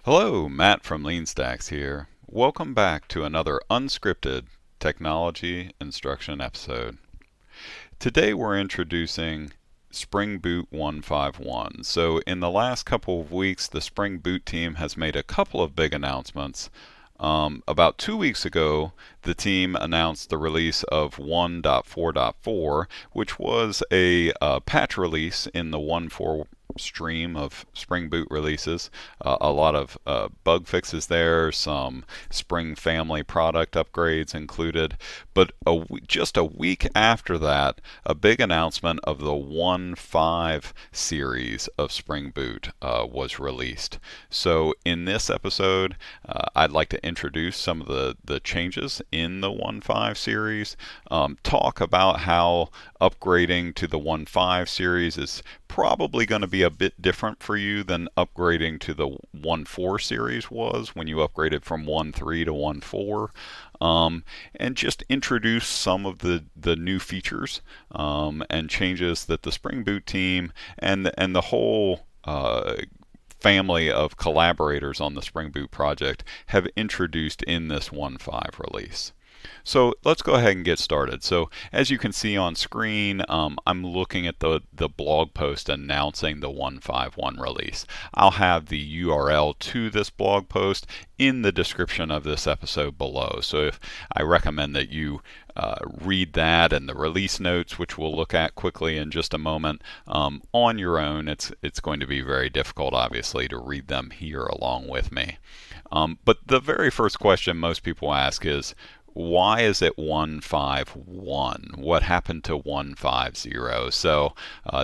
Hello, Matt from LeanStacks here. Welcome back to another unscripted technology instruction episode. Today we're introducing Spring Boot 151. So in the last couple of weeks, the Spring Boot team has made a couple of big announcements. About 2 weeks ago, the team announced the release of 1.4.4, which was a patch release in the 1.4 stream of Spring Boot releases. A lot of bug fixes there, some Spring family product upgrades included. But just a week after that, a big announcement of the 1.5 series of Spring Boot was released. So in this episode, I'd like to introduce some of the changes in the 1.5 series, talk about how upgrading to the 1.5 series is probably going to be a bit different for you than upgrading to the 1.4 series was when you upgraded from 1.3 to 1.4. And just introduce some of the new features and changes that the Spring Boot team and the whole family of collaborators on the Spring Boot project have introduced in this 1.5 release. So let's go ahead and get started. So as you can see on screen, I'm looking at the blog post announcing the 1.5.1 release. I'll have the URL to this blog post in the description of this episode below. So I recommend that you read that and the release notes, which we'll look at quickly in just a moment, on your own. It's going to be very difficult, obviously, to read them here along with me. But the very first question most people ask is, why is it 1.5.1? What happened to 1.5.0? So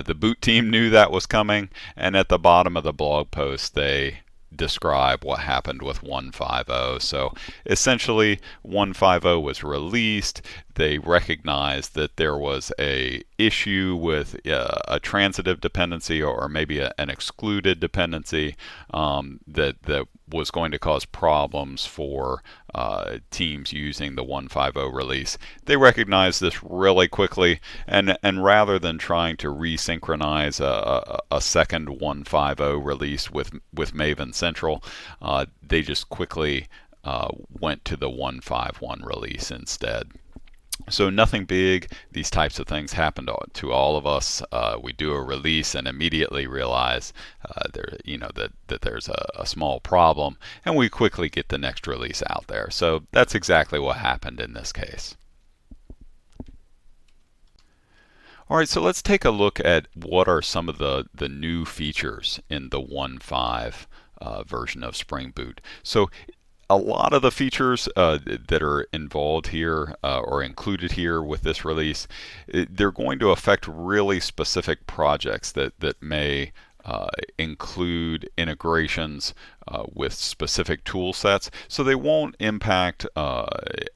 the boot team knew that was coming, and at the bottom of the blog post they describe what happened with 1.5.0. So essentially 1.5.0 was released. They recognized that there was a issue with a transitive dependency or maybe an excluded dependency that was going to cause problems for teams using the 1.5.0 release. They recognized this really quickly, and rather than trying to resynchronize a second 1.5.0 release with Maven Central, they just quickly went to the 1.5.1 release instead. So nothing big. These types of things happen to all of us. We do a release and immediately realize that there's a small problem, and we quickly get the next release out there. So that's exactly what happened in this case. All right, so let's take a look at what are some of the new features in the 1.5 version of Spring Boot. So a lot of the features that are involved here or included here with this release, they're going to affect really specific projects that may include integrations with specific tool sets. So they won't impact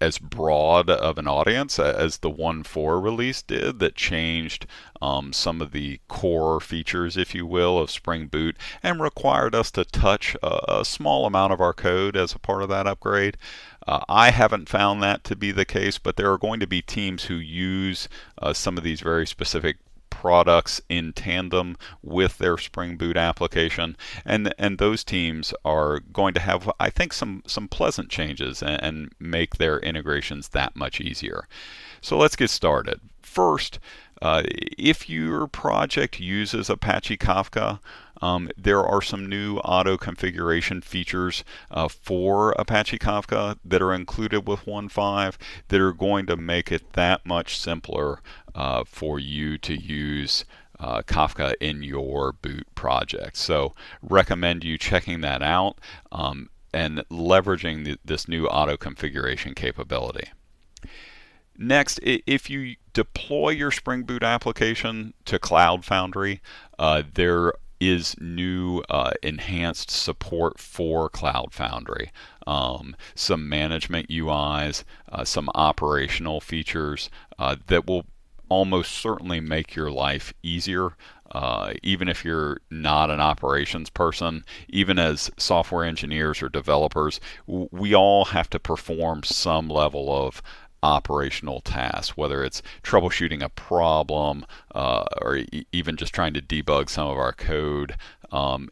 as broad of an audience as the 1.4 release did, that changed some of the core features, if you will, of Spring Boot and required us to touch a small amount of our code as a part of that upgrade. I haven't found that to be the case, but there are going to be teams who use some of these very specific products in tandem with their Spring Boot application, and those teams are going to have, I think, some pleasant changes and make their integrations that much easier. So let's get started. First, if your project uses Apache Kafka, there are some new auto configuration features for Apache Kafka that are included with 1.5 that are going to make it that much simpler for you to use Kafka in your boot project. So recommend you checking that out and leveraging this new auto configuration capability. Next, if you deploy your Spring Boot application to Cloud Foundry, there is new enhanced support for Cloud Foundry. Some management UIs, some operational features that will almost certainly make your life easier. Even if you're not an operations person, even as software engineers or developers, we all have to perform some level of operational tasks, whether it's troubleshooting a problem or even just trying to debug some of our code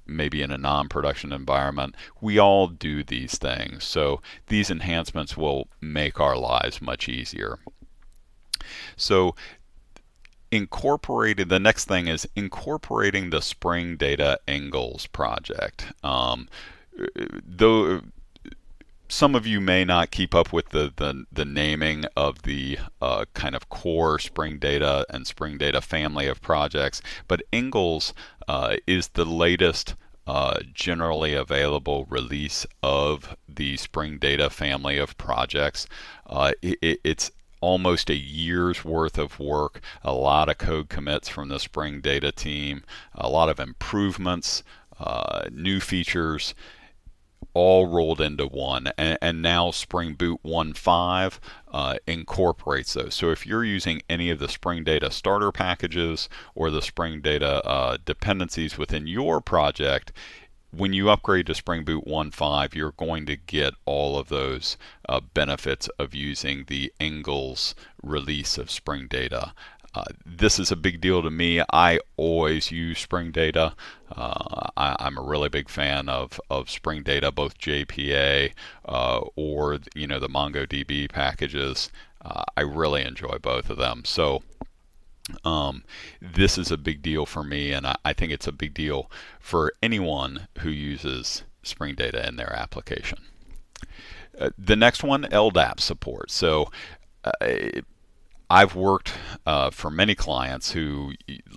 maybe in a non-production environment. We all do these things. So these enhancements will make our lives much easier. So the next thing is incorporating the Spring Data Ingles project. Though some of you may not keep up with the naming of the kind of core Spring Data and Spring Data family of projects, but Ingles is the latest generally available release of the Spring Data family of projects. It's almost a year's worth of work, a lot of code commits from the Spring Data team, a lot of improvements, new features, all rolled into one. And now Spring Boot 1.5 incorporates those. So if you're using any of the Spring Data starter packages or the Spring Data dependencies within your project, when you upgrade to Spring Boot 1.5, you're going to get all of those benefits of using the Ingles release of Spring Data. This is a big deal to me. I always use Spring Data. I'm a really big fan of Spring Data, both JPA or the MongoDB packages. I really enjoy both of them. So this is a big deal for me, and I think it's a big deal for anyone who uses Spring Data in their application. The next one, Ldap Supports. So I've worked for many clients who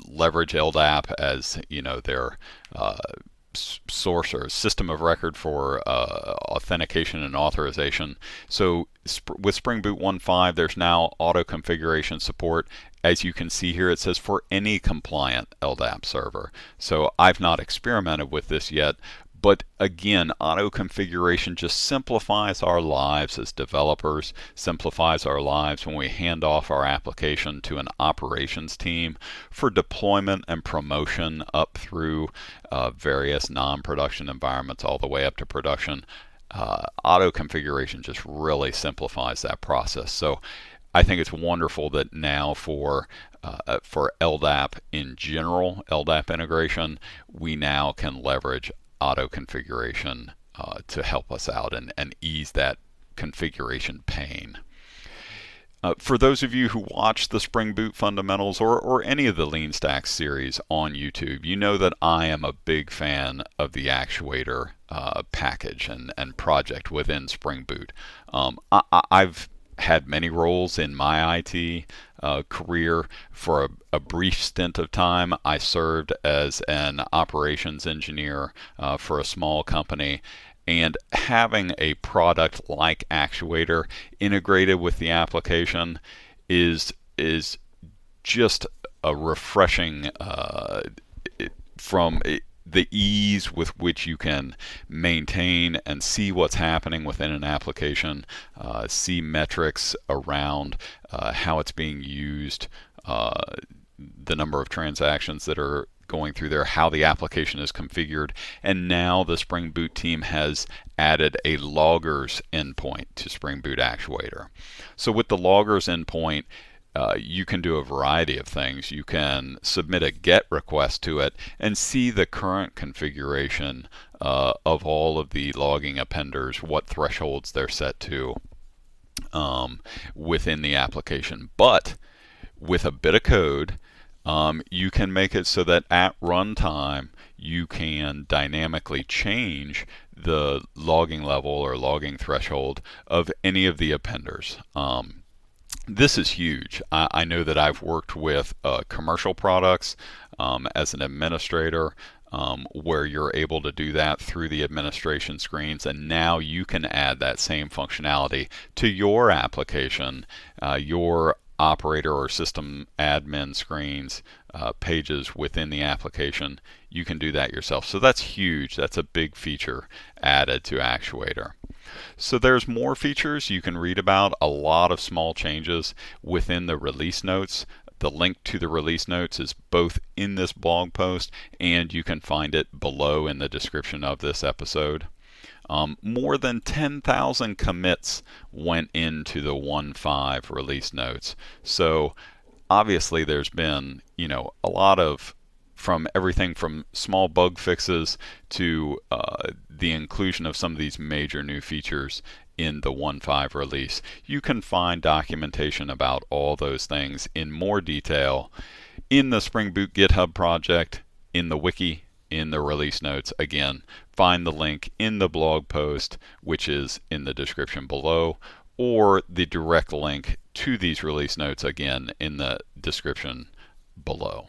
leverage Ldap as their source or system of record for authentication and authorization. So with Spring Boot 1.5, there's now auto configuration support. As you can see here, it says for any compliant Ldap server. So I've not experimented with this yet, but again, auto configuration just simplifies our lives as developers, simplifies our lives when we hand off our application to an operations team for deployment and promotion up through various non-production environments all the way up to production. Auto configuration just really simplifies that process. So I think it's wonderful that now for Ldap in general, Ldap integration, we now can leverage auto configuration to help us out and ease that configuration pain. For those of you who watch the Spring Boot Fundamentals or any of the LeanStacks series on YouTube, you know that I am a big fan of the actuator package and project within Spring Boot. I've had many roles in my IT career. For a brief stint of time, I served as an operations engineer for a small company, and having a product like Actuator integrated with the application is just a refreshing from the ease with which you can maintain and see what's happening within an application, see metrics around how it's being used, the number of transactions that are going through there, how the application is configured, and now the Spring Boot team has added a loggers endpoint to Spring Boot Actuator. So with the loggers endpoint, you can do a variety of things. You can submit a GET request to it and see the current configuration of all of the logging appenders, what thresholds they're set to within the application. But with a bit of code, you can make it so that at runtime you can dynamically change the logging level or logging threshold of any of the appenders. This is huge. I know that I've worked with commercial products as an administrator where you're able to do that through the administration screens, and now you can add that same functionality to your application, your operator or system admin screens, pages within the application. You can do that yourself. So that's huge. That's a big feature added to Actuator. So there's more features you can read about, a lot of small changes within the release notes. The link to the release notes is both in this blog post, and you can find it below in the description of this episode. More than 10,000 commits went into the 1.5 release notes. So obviously there's been, a lot of from everything from small bug fixes to the inclusion of some of these major new features in the 1.5 release. You can find documentation about all those things in more detail in the Spring Boot GitHub project, in the wiki, in the release notes. Again, find the link in the blog post, which is in the description below, or the direct link to these release notes, again, in the description below.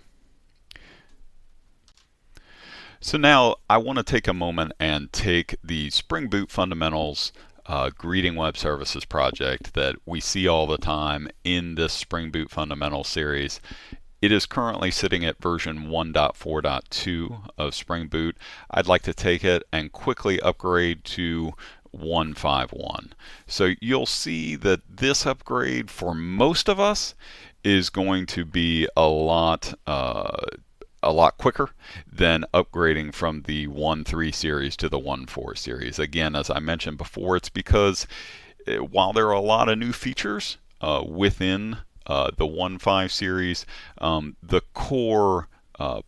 So now I want to take a moment and take the Spring Boot Fundamentals Greeting Web Services project that we see all the time in this Spring Boot Fundamentals series. It is currently sitting at version 1.4.2 of Spring Boot. I'd like to take it and quickly upgrade to 1.5.1. So you'll see that this upgrade for most of us is going to be a lot quicker than upgrading from the 1.3 series to the 1.4 series. Again, as I mentioned before, it's because while there are a lot of new features within the 1.5 series, the core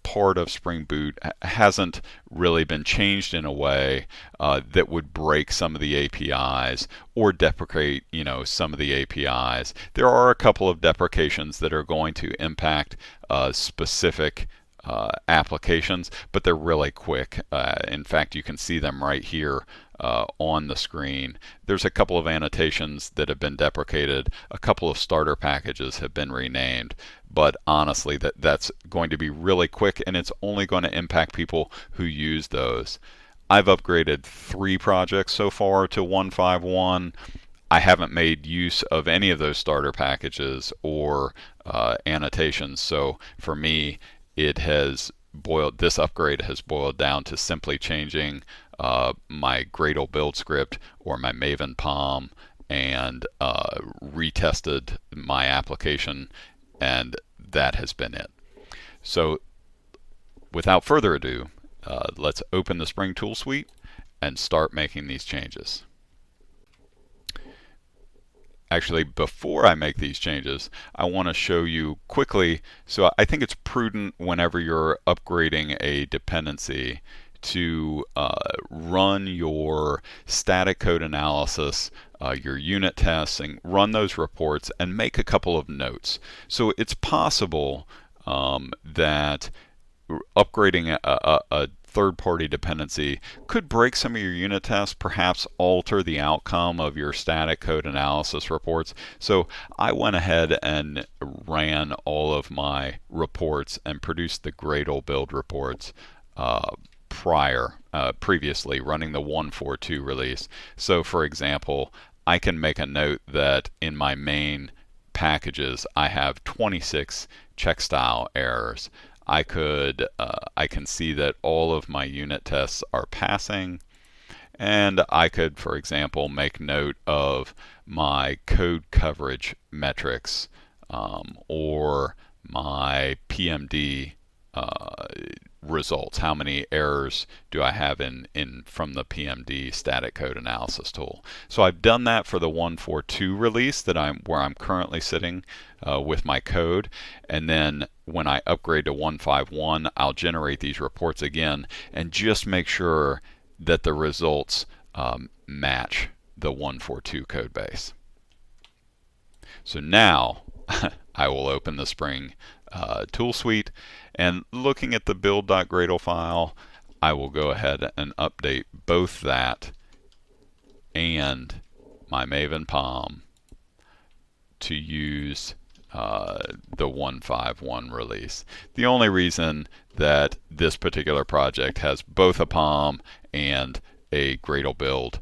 part of Spring Boot hasn't really been changed in a way that would break some of the APIs or deprecate, some of the APIs. There are a couple of deprecations that are going to impact specific applications, but they're really quick. In fact, you can see them right here on the screen. There's a couple of annotations that have been deprecated. A couple of starter packages have been renamed. But honestly, that's going to be really quick, and it's only going to impact people who use those. I've upgraded 3 projects so far to 1.5.1. I haven't made use of any of those starter packages or annotations. So for me, this upgrade has boiled down to simply changing my Gradle build script or my Maven POM and retested my application, and that has been it. So without further ado, let's open the Spring Tool Suite and start making these changes. Actually, before I make these changes, I want to show you quickly. So I think it's prudent whenever you're upgrading a dependency to run your static code analysis, your unit tests, and run those reports and make a couple of notes. So it's possible that upgrading a third-party dependency could break some of your unit tests, perhaps alter the outcome of your static code analysis reports. So I went ahead and ran all of my reports and produced the Gradle build reports previously running the 1.4.2 release. So for example, I can make a note that in my main packages I have 26 check style errors. I can see that all of my unit tests are passing, and I could, for example, make note of my code coverage metrics or my PMD results. How many errors do I have from the PMD static code analysis tool? So I've done that for the 1.4.2 release where I'm currently sitting with my code, and then when I upgrade to 1.5.1, I'll generate these reports again and just make sure that the results match the 1.4.2 code base. So now I will open the Spring tool suite, and looking at the build.gradle file, I will go ahead and update both that and my Maven POM to use the 1.5.1 release. The only reason that this particular project has both a POM and a Gradle build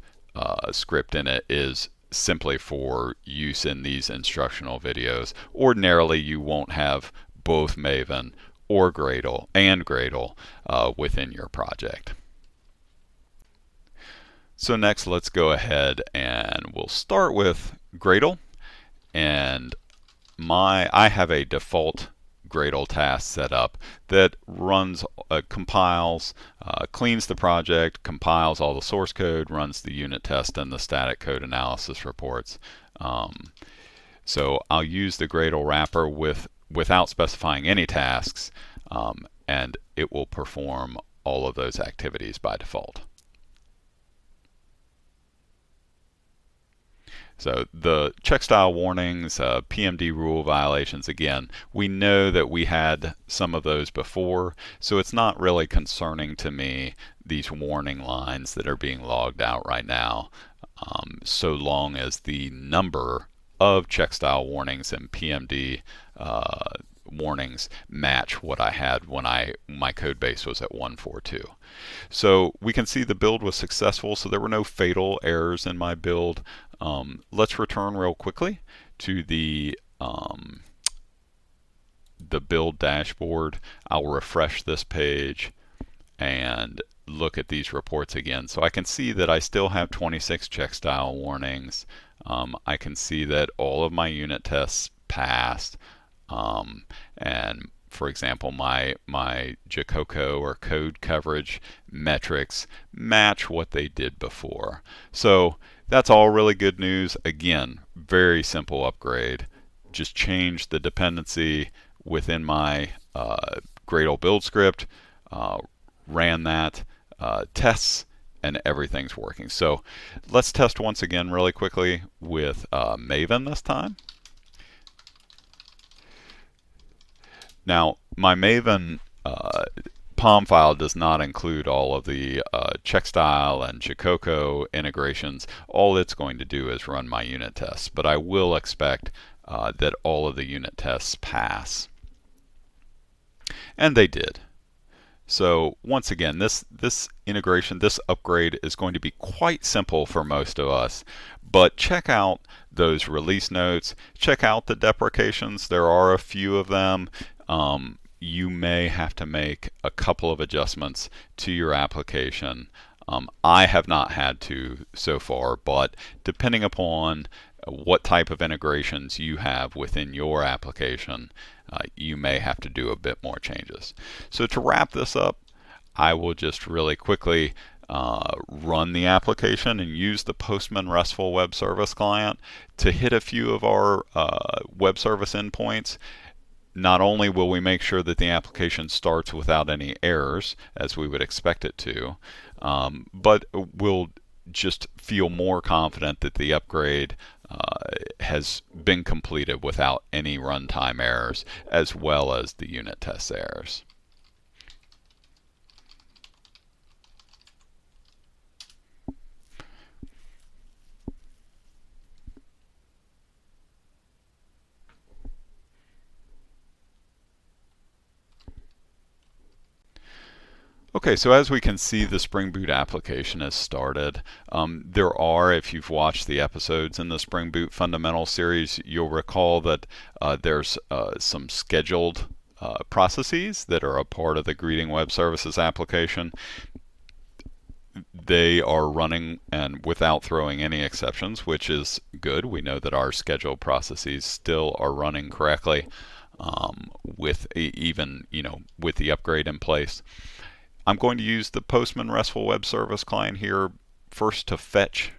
script in it is simply for use in these instructional videos. Ordinarily, you won't have both Maven or Gradle within your project. So next, let's go ahead and we'll start with Gradle, and I have a default Gradle task set up that runs, compiles, cleans the project, compiles all the source code, runs the unit test and the static code analysis reports. So I'll use the Gradle wrapper without specifying any tasks, and it will perform all of those activities by default. So the check style warnings, PMD rule violations, again, we know that we had some of those before, so it's not really concerning to me, these warning lines that are being logged out right now, so long as the number of check style warnings and PMD warnings match what I had when my code base was at 142. So we can see the build was successful, so there were no fatal errors in my build. Let's return real quickly to the build dashboard. I'll refresh this page and look at these reports again. So I can see that I still have 26 check style warnings. I can see that all of my unit tests passed. And for example, my Jacoco or code coverage metrics match what they did before. So that's all really good news. Again, very simple upgrade. Just change the dependency within my Gradle build script, ran that, tests, and everything's working. So let's test once again really quickly with Maven this time. Now, my Maven POM file does not include all of the checkstyle and Jacoco integrations. All it's going to do is run my unit tests, but I will expect that all of the unit tests pass. And they did. So once again, this integration, this upgrade is going to be quite simple for most of us, but check out those release notes, check out the deprecations. There are a few of them. You may have to make a couple of adjustments to your application. I have not had to so far, but depending upon what type of integrations you have within your application, you may have to do a bit more changes. So to wrap this up, I will just really quickly run the application and use the Postman RESTful web service client to hit a few of our web service endpoints. Not only will we make sure that the application starts without any errors, as we would expect it to, but we'll just feel more confident that the upgrade has been completed without any runtime errors, as well as the unit test errors. Okay, so as we can see, the Spring Boot application has started. There are, if you've watched the episodes in the Spring Boot Fundamental series, you'll recall that there's some scheduled processes that are a part of the Greeting Web Services application. They are running and without throwing any exceptions, which is good. We know that our scheduled processes still are running correctly with even with the upgrade in place. I'm going to use the Postman RESTful web service client here first to fetch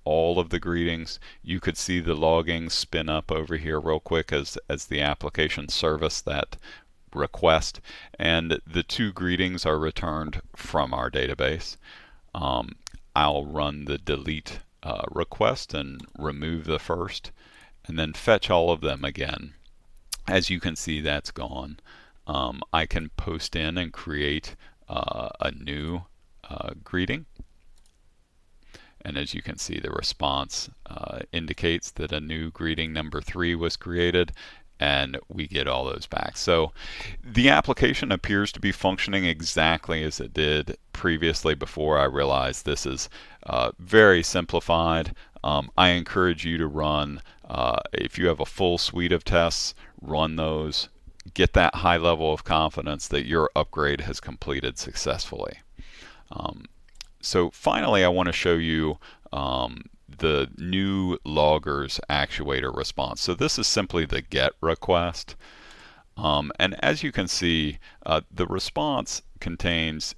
all of the greetings. You could see the logging spin up over here real quick as the application serviced that request, and the two greetings are returned from our database. I'll run the delete request and remove the first, and then fetch all of them again. As you can see, that's gone. I can post in and create a new greeting, and as you can see, the response indicates that a new greeting number 3 was created, and we get all those back. So the application appears to be functioning exactly as it did previously before I realized this is very simplified. I encourage you to run, if you have a full suite of tests, run those. Get that high level of confidence that your upgrade has completed successfully. So finally, I want to show you the new loggers actuator response. So this is simply the GET request. And as you can see, the response contains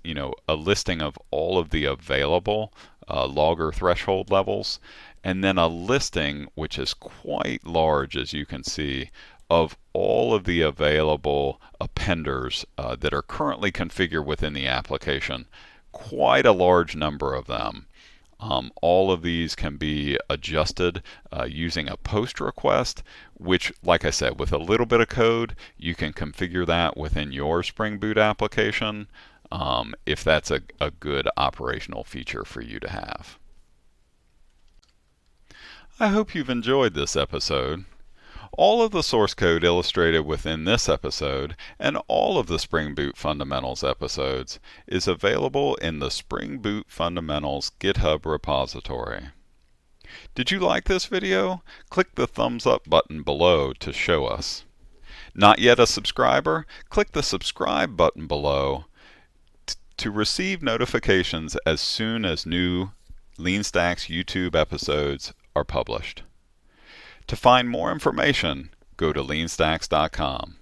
a listing of all of the available logger threshold levels, and then a listing which is quite large, as you can see, of all of the available appenders that are currently configured within the application. Quite a large number of them. All of these can be adjusted using a post request, which, like I said, with a little bit of code, you can configure that within your Spring Boot application if that's a good operational feature for you to have. I hope you've enjoyed this episode. All of the source code illustrated within this episode and all of the Spring Boot Fundamentals episodes is available in the Spring Boot Fundamentals GitHub repository. Did you like this video? Click the thumbs up button below to show us. Not yet a subscriber? Click the subscribe button below to receive notifications as soon as new LeanStacks YouTube episodes are published. To find more information, go to LeanStacks.com.